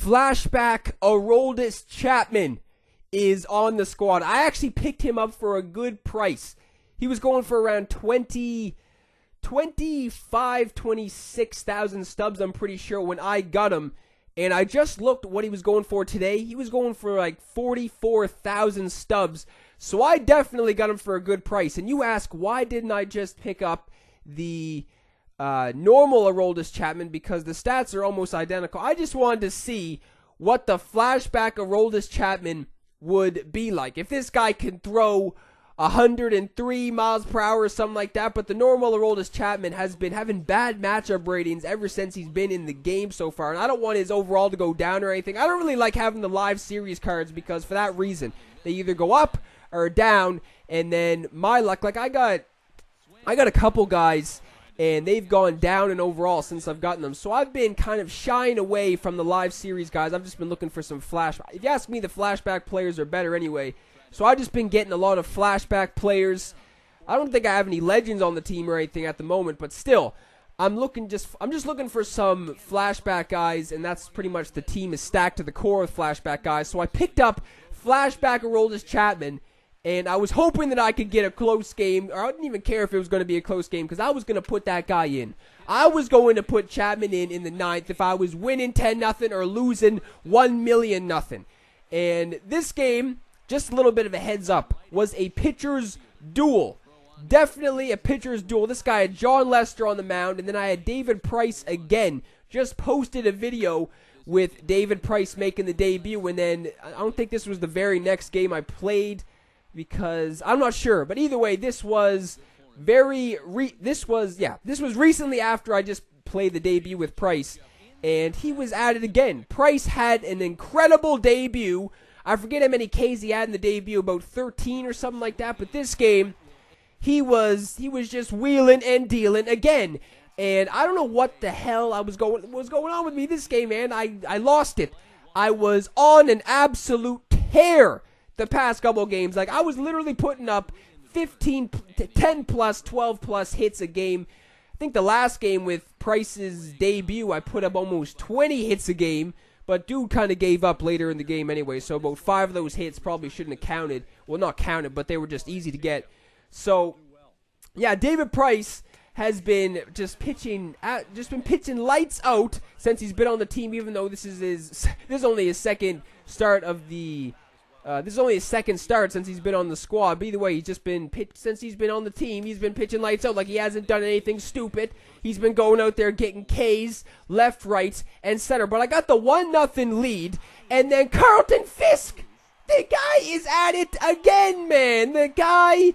Flashback Aroldis Chapman is on the squad. I actually picked him up for a good price. He was going for around 26,000 stubs, I'm pretty sure, when I got him. And I just looked what he was going for today. He was going for like 44,000 stubs. So I definitely got him for a good price. And you ask, why didn't I just pick up the normal Aroldis Chapman? Because the stats are almost identical. I just wanted to see what the flashback Aroldis Chapman would be like. If this guy can throw 103 miles per hour or something like that. But the normal Aroldis Chapman has been having bad matchup ratings ever since he's been in the game so far. And I don't want his overall to go down or anything. I don't really like having the live series cards because for that reason, they either go up or down. And then my luck, like I got a couple guys and they've gone down in overall since I've gotten them. So I've been kind of shying away from the live series guys. I've just been looking for some flashback. If you ask me, the flashback players are better anyway. So I've just been getting a lot of flashback players. I don't think I have any legends on the team or anything at the moment, but still, I'm just looking for some flashback guys, and that's pretty much the team is stacked to the core with flashback guys. So I picked up flashback Aroldis Chapman, and I was hoping that I could get a close game, or I didn't even care if it was going to be a close game, because I was going to put that guy in. I was going to put Chapman in the 9th if I was winning 10-0 or losing 1,000,000-0. And this game, just a little bit of a heads up, was a pitcher's duel. Definitely a pitcher's duel. This guy had John Lester on the mound, and then I had David Price again. Just posted a video with David Price making the debut, and then I don't think this was the very next game I played because I'm not sure. But either way, this was recently after I just played the debut with Price, and he was at it again. Price had an incredible debut. I forget how many Ks he had in the debut, about 13 or something like that. But this game, he was just wheeling and dealing again. And I don't know what the hell was going on with me this game, man. I lost it. I was on an absolute tear the past couple of games. Like, I was literally putting up 10 plus, 12 plus hits a game. I think the last game with Price's debut, I put up almost 20 hits a game. But dude kind of gave up later in the game anyway, so about 5 of those hits probably shouldn't have counted. Well, not counted, but they were just easy to get. So, yeah, David Price has been just pitching lights out since he's been on the team. Even though this is only his second start of the. This is only his second start since he's been on the squad. But either way, since he's been on the team, he's been pitching lights out. Like, he hasn't done anything stupid. He's been going out there getting Ks, left, right, and center. But I got the 1-0 lead, and then Carlton Fisk, the guy is at it again, man. The guy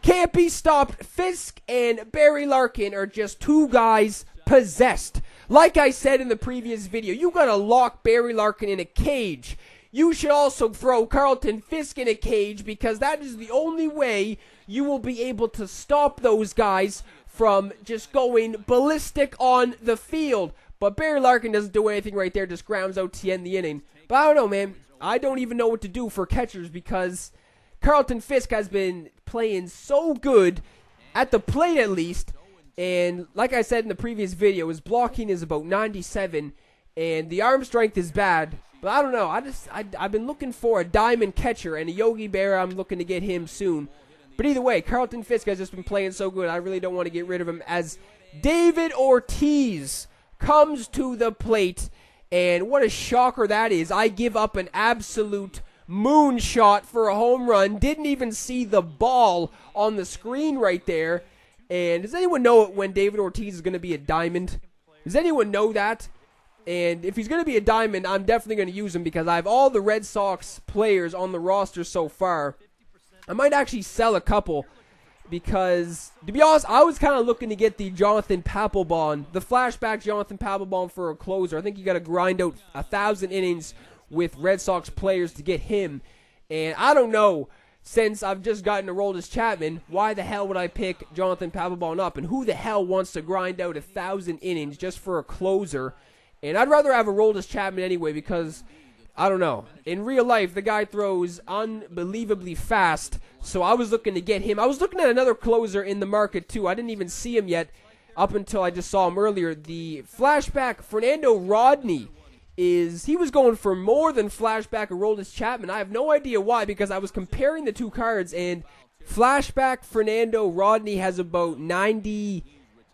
can't be stopped. Fisk and Barry Larkin are just two guys possessed. Like I said in the previous video, you gotta lock Barry Larkin in a cage. You should also throw Carlton Fisk in a cage because that is the only way you will be able to stop those guys from just going ballistic on the field. But Barry Larkin doesn't do anything right there, just grounds out to end the inning. But I don't know, man. I don't even know what to do for catchers because Carlton Fisk has been playing so good, at the plate at least. And like I said in the previous video, his blocking is about 97, and the arm strength is bad. But I don't know. I've been looking for a diamond catcher, and a Yogi Berra, I'm looking to get him soon. But either way, Carlton Fisk has just been playing so good, I really don't want to get rid of him. As David Ortiz comes to the plate, and what a shocker that is. I give up an absolute moonshot for a home run. Didn't even see the ball on the screen right there. And does anyone know when David Ortiz is going to be a diamond? Does anyone know that? And if he's going to be a diamond, I'm definitely going to use him because I have all the Red Sox players on the roster so far. I might actually sell a couple because, to be honest, I was kind of looking to get the Jonathan Papelbon, the flashback Jonathan Papelbon for a closer. I think you got to grind out 1,000 innings with Red Sox players to get him. And I don't know, since I've just gotten Aroldis Chapman, why the hell would I pick Jonathan Papelbon up? And who the hell wants to grind out 1,000 innings just for a closer? And I'd rather have Aroldis Chapman anyway because, I don't know, in real life, the guy throws unbelievably fast. So I was looking to get him. I was looking at another closer in the market too. I didn't even see him yet up until I just saw him earlier. The flashback Fernando Rodney he was going for more than Flashback Aroldis Chapman. I have no idea why, because I was comparing the two cards, and Flashback Fernando Rodney has about 90,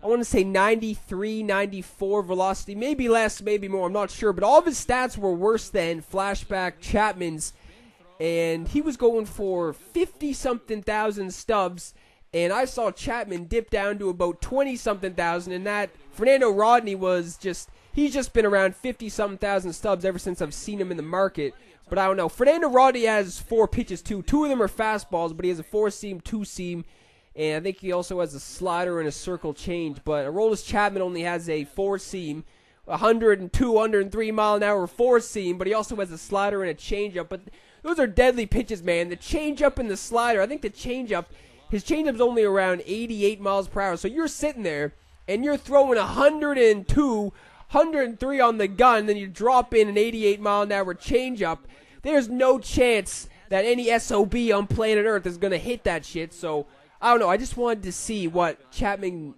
I want to say 93, 94 velocity, maybe less, maybe more, I'm not sure, but all of his stats were worse than Flashback Chapman's, and he was going for 50-something thousand stubs, and I saw Chapman dip down to about 20-something thousand, and that Fernando Rodney he's just been around 50-something thousand stubs ever since I've seen him in the market. But I don't know. Fernando Rodney has 4 pitches too. 2 of them are fastballs, but he has a 4-seam, 2-seam, and I think he also has a slider and a circle change. But Aroldis Chapman only has a 4-seam, 102, 103 mile an hour 4-seam, but he also has a slider and a changeup. But those are deadly pitches, man. The changeup and the slider. I think his changeup's only around 88 miles per hour. So you're sitting there and you're throwing 102. 103 on the gun, then you drop in an 88 mile an hour changeup. There's no chance that any SOB on planet Earth is going to hit that shit. So, I don't know. I just wanted to see what Chapman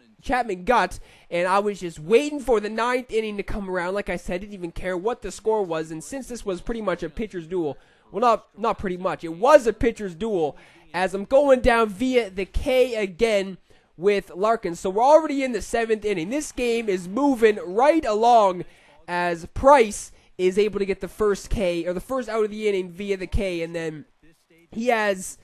got, and I was just waiting for the 9th inning to come around. Like I said, I didn't even care what the score was, and since this was pretty much a pitcher's duel, well, not pretty much. It was a pitcher's duel, as I'm going down via the K again with Larkin. So we're already in the 7th inning. This game is moving right along as Price is able to get the first K, or the first out of the inning via the K, and then he has,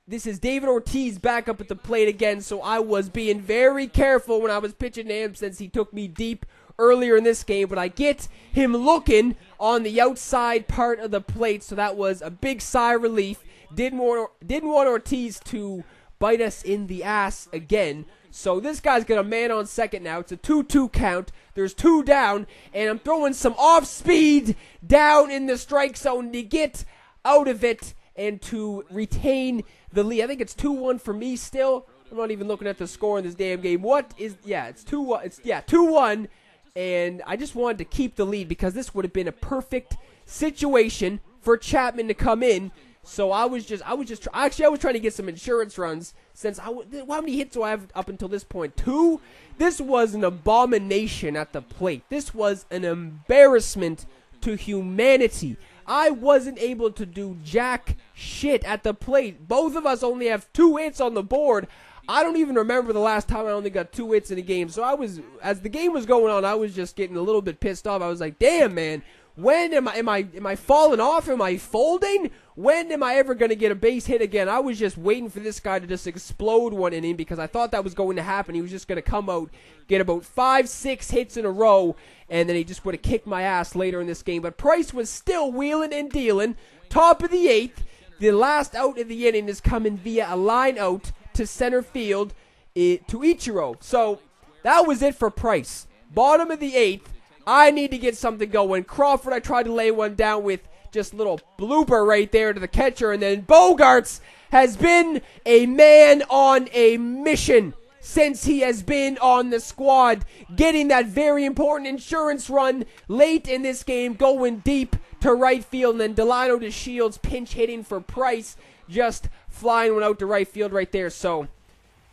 this is David Ortiz back up at the plate again, so I was being very careful when I was pitching to him since he took me deep earlier in this game, but I get him looking on the outside part of the plate, so that was a big sigh of relief. Didn't want Ortiz to bite us in the ass again. So this guy's got a man on second now. It's a 2-2 count. There's 2 down, and I'm throwing some off speed down in the strike zone to get out of it and to retain the lead. I think it's 2-1 for me still. I'm not even looking at the score in this damn game. It's 2-1. It's 2-1, and I just wanted to keep the lead because this would have been a perfect situation for Chapman to come in. So I was trying to get some insurance runs since how many hits do I have up until this point? 2? This was an abomination at the plate. This was an embarrassment to humanity. I wasn't able to do jack shit at the plate. Both of us only have 2 hits on the board. I don't even remember the last time I only got 2 hits in a game. So as the game was going on, I was just getting a little bit pissed off. I was like, damn, man. When am I falling off? Am I folding? When am I ever going to get a base hit again? I was just waiting for this guy to just explode one inning because I thought that was going to happen. He was just going to come out, get about 5-6 hits in a row, and then he just would have kicked my ass later in this game. But Price was still wheeling and dealing. Top of the 8th. The last out of the inning is coming via a line out to center field to Ichiro. So that was it for Price. Bottom of the 8th. I need to get something going. Crawford, I tried to lay one down with just a little blooper right there to the catcher. And then Bogarts has been a man on a mission since he has been on the squad. Getting that very important insurance run late in this game, going deep to right field. And then Delano to Shields pinch hitting for Price. Just flying one out to right field right there. So,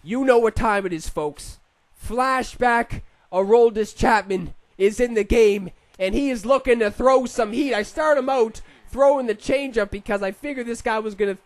you know what time it is, folks. Flashback Aroldis Chapman is in the game, and he is looking to throw some heat. I start him out throwing the changeup because I figured this guy was gonna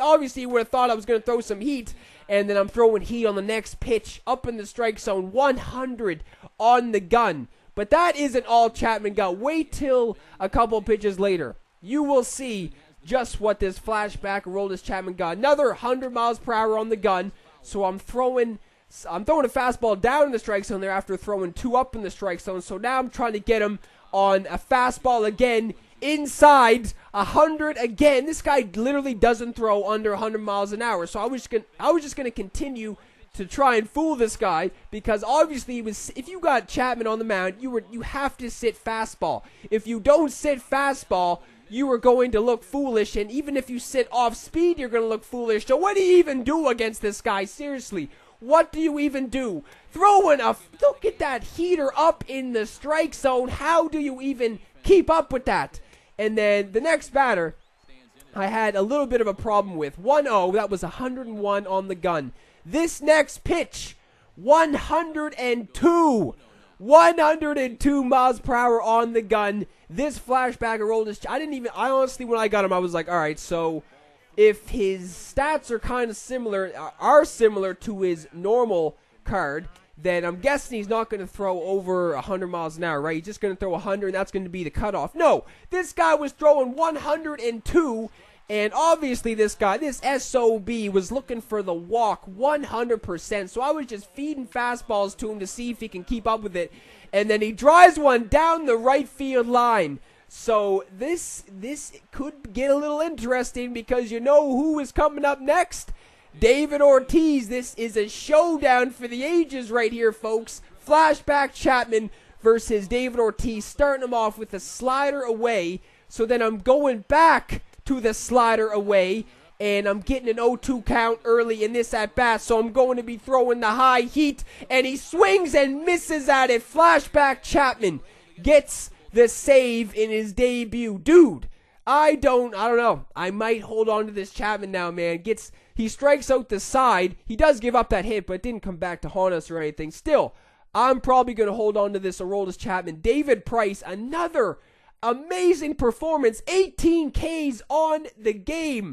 obviously would have thought I was gonna throw some heat, and then I'm throwing heat on the next pitch up in the strike zone, 100 on the gun. But that isn't all Chapman got. Wait till a couple pitches later. You will see just what this Flashback Aroldis Chapman got. Another 100 miles per hour on the gun. So I'm throwing a fastball down in the strike zone there after throwing 2 up in the strike zone. So now I'm trying to get him on a fastball again inside 100 again. This guy literally doesn't throw under 100 miles an hour. So I was just gonna continue to try and fool this guy because obviously if you got Chapman on the mound, you have to sit fastball. If you don't sit fastball, you are going to look foolish, and even if you sit off speed, you're going to look foolish. So what do you even do against this guy? Seriously. What do you even do? Look at that heater up in the strike zone. How do you even keep up with that? And then the next batter, I had a little bit of a problem with. 1-0, that was 101 on the gun. This next pitch, 102. 102 miles per hour on the gun. This flashback Aroldis, I honestly, when I got him, I was like, all right, so if his stats are similar to his normal card, then I'm guessing he's not going to throw over 100 miles an hour, right? He's just going to throw 100, and that's going to be the cutoff. No, this guy was throwing 102, and obviously this SOB, was looking for the walk 100%, so I was just feeding fastballs to him to see if he can keep up with it, and then he drives one down the right field line. So this could get a little interesting, because you know who is coming up next? David Ortiz. This is a showdown for the ages right here, folks. Flashback Chapman versus David Ortiz, starting him off with a slider away. So then I'm going back to the slider away, and I'm getting an 0-2 count early in this at-bat, so I'm going to be throwing the high heat, and he swings and misses at it. Flashback Chapman gets the save in his debut. Dude, I don't know. I might hold on to this Chapman now, man. He strikes out the side. He does give up that hit, but it didn't come back to haunt us or anything. Still, I'm probably going to hold on to this Aroldis Chapman. David Price, another amazing performance. 18 Ks on the game.